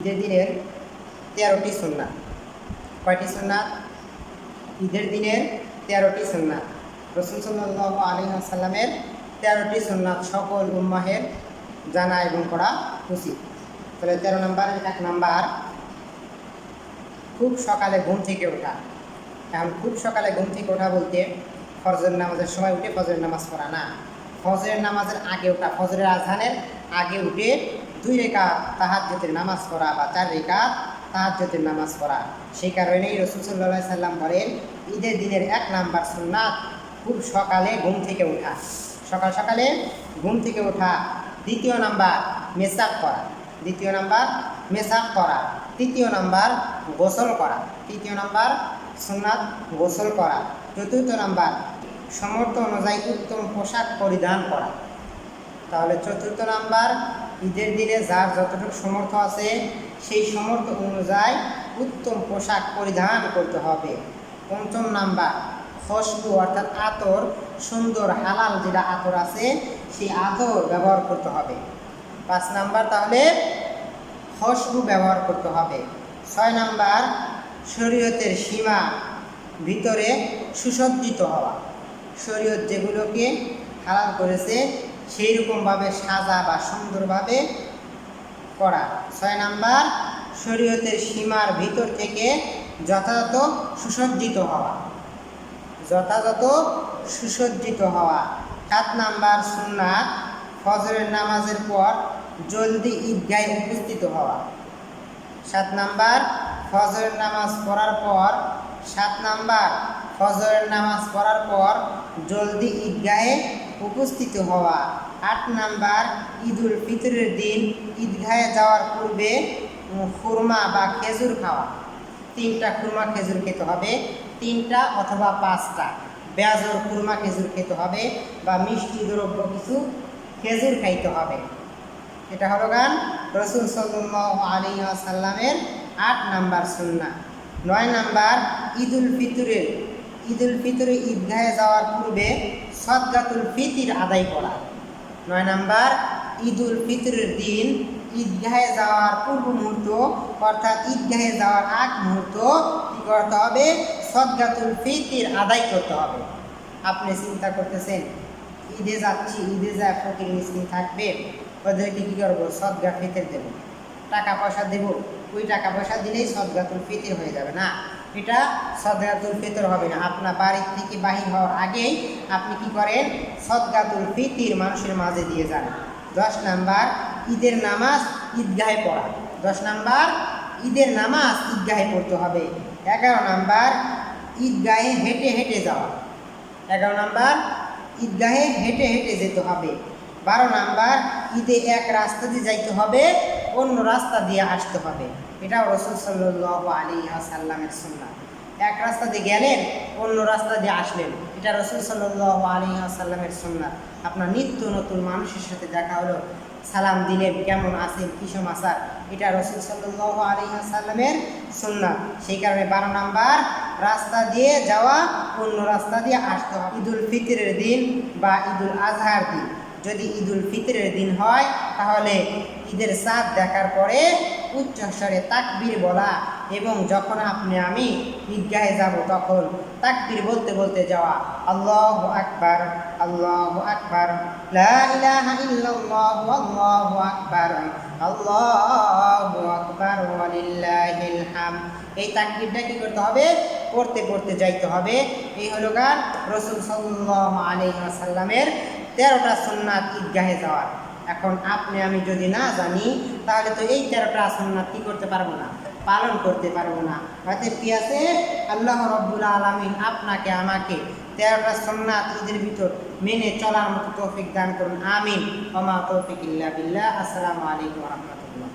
ঈদের দিনের 13টি সুন্নাত। কয়টি সুন্নাত? ঈদের দিনের 13টি সুন্নাত। রাসূল সাল্লাল্লাহু আলাইহি ওয়াসাল্লামের 13টি সুন্নাত সকল উম্মাহের জানা এবং পড়া উচিত। তাহলে 13 নম্বরের 1 নাম্বার, খুব সকালে ঘুম থেকে ওঠা। এখন খুব সকালে ঘুম থেকে ওঠা বলতে ফজরের নামাজের সময় উঠে ফজরের নামাজ পড়া না, ফজরের নামাজের আগে ওঠা। ফজরের আযানের আগে উঠে 2 রাকাত তাহাজ্জুদের নামাজ পড়া বা 4 রাকাত তাহাজ্জুদের নামাজ পড়া। সেই কারণেই রাসূল সাল্লাল্লাহু আলাইহি সাল্লাম বলেন, ঈদের দিনের 1 নাম্বার সুন্নাত খুব সকালে ঘুম থেকে ওঠা, সকাল সকালে ঘুম থেকে ওঠা। দ্বিতীয় নাম্বার মেসাক করা, দ্বিতীয় নাম্বার মেসাক করা। তৃতীয় নাম্বার গোসল করা, তৃতীয় নাম্বার সুন্নাত গোসল করা। চতুর্থ নাম্বার সামর্থ্য অনুযায়ী উত্তম পোশাক পরিধান করা। তাহলে চতুর্থ নাম্বার, ঈদের দিনে যার যতটুকু সামর্থ্য আছে সেই সামর্থ্য অনুযায়ী উত্তম পোশাক পরিধান করতে হবে। পঞ্চম নাম্বার খুশবু অর্থাৎ আতর, সুন্দর হালাল যেটা আতর আছে সেই আতর ব্যবহার করতে হবে। 5 নাম্বার তাহলে খুশবু ব্যবহার করতে হবে। 6 নাম্বার শরীয়তের সীমা ভিতরে সুসজ্জিত হওয়া, শরীয়ত যেগুলোকে হালাল করেছে সেই রকমভাবে সাজা বা সুন্দরভাবে করা। 6 নাম্বার শরীয়তের সীমার ভিতর থেকে যথাযথ সুসজ্জিত হওয়া, যথাযথ সুসজ্জিত হওয়া। 7 নাম্বার সুন্নাত ফজরের নামাজের পর জলদি ঈদগাহে উপস্থিত হওয়া। 7 নাম্বার ফজরের নামাজ পড়ার পর, 7 নাম্বার ফজরের নামাজ পড়ার পর জলদি ঈদগাহে উপস্থিত হওয়া। 8 নাম্বার ঈদুল ফিতরের দিন ঈদগাহে যাওয়ার পূর্বে খুরমা বা খেজুর খাওয়া। 3টা খুরমা খেজুর খেতে হবে, 3টা অথবা 5টা বেজোর খুরমা খেজুর খেতে হবে বা মিষ্টি দ্রব্য কিছু খেজুর খাইতে হবে। এটা হলো গান রাসূল সাল্লাল্লাহু আলাইহি ওয়াসাল্লামের 8 নাম্বার সুন্নাত। 9 নাম্বার ঈদুল ফিতরে ঈদগাহে যাওয়ার পূর্বে সদকাতুল ফিতর আদায় করা। 9 নাম্বার ঈদুল ফিতরের দিন ঈদগাহে যাওয়ার পূর্ব মুহূর্ত অর্থাৎ ঈদগাহে যাওয়ার আগ মুহূর্ত কী করতে হবে? সদকাতুল ফিতর আদায় করতে হবে। আপনি চিন্তা করতেছেন ঈদে যাচ্ছি, ঈদে যা ফকির মিসকিন থাকবে ওদেরকে কী করবো? সদকা ফিতর দেব, টাকা পয়সা দেব। ওই টাকা পয়সা দিলেই সদকাতুল ফিতর হয়ে যাবে না, এটা সদকাতুল ফিতর হবে না। আপনার বাড়ির থেকে বাহির হওয়ার আগেই আপনি কি করেন? সদকাতুল ফিতর মানুষের মাঝে দিয়ে যান। 10 নাম্বার ঈদের নামাজ ঈদগাহে পড়া, 10 নাম্বার ঈদের নামাজ ঈদগাহে পড়তে হবে। 11 নাম্বার ঈদগাহে হেঁটে হেঁটে যাওয়া, 11 নাম্বার ঈদগাহে হেঁটে হেঁটে যেতে হবে। 12 নাম্বার ঈদে এক রাস্তা দিয়ে যাইতে হবে, অন্য রাস্তা দিয়ে আসতে হবে। এটাও রাসূল সাল্লাল্লাহু আলাইহি ওয়াসাল্লামের সুন্নাত। এক রাস্তা দিয়ে গেলেন, অন্য রাস্তা দিয়ে আসলেন, এটা রাসূল সাল্লাল্লাহু আলাইহি ওয়াসাল্লামের সুন্নাত। আপনার নিত্য নতুন মানুষের সাথে দেখা হলো, সালাম দিলেন, কেমন আছেন, কী সমাচার, এটা রাসূল সাল্লাল্লাহু আলাইহি ওয়াসাল্লামের সুন্নাত। সেই কারণে 12 নাম্বার রাস্তা দিয়ে যাওয়া, অন্য রাস্তা দিয়ে আসতে হবে। ঈদুল ফিতরের দিন বা ঈদুল আজহার দিন, যদি ঈদুল ফিতরের দিন হয় তাহলে ঈদের চাঁদ দেখার পরে উচ্চস্বরে তাকবীর বলা এবং যখন আমি ঈদগাহে যাব তখন তাকবীর বলতে বলতে যাওয়া। আল্লাহু আকবার, আল্লাহু আকবার, লা ইলাহা ইল্লাল্লাহু, আল্লাহু আকবার, আল্লাহু আকবার, ওয়া লিল্লাহিল হামদ। এই তাকবীরটা কি করতে হবে? পড়তে পড়তে যাইতে হবে। এই হলো গান রাসূল সাল্লাল্লাহু আলাইহি ওয়াসাল্লামের 13টা সুন্নাত ঈদগাহে যাওয়ার। এখন আপনি আমি যদি না জানি তাহলে তো এই 13টা সুন্নাত কী করতে পারবো না? পালন করতে পারবো না। হয়তো কি আছে? আল্লাহ রাব্বুল আলামিন আপনাকে আমাকে 13টা সুন্নাত ঈদের ভিতর মেনে চলার মতো তৌফিক দান করুন। আমিন। ওয়া মা তৌফিক ইল্লা বিল্লাহ। আসসালামু আলাইকুম ওয়া রাহমাতুল্লাহ।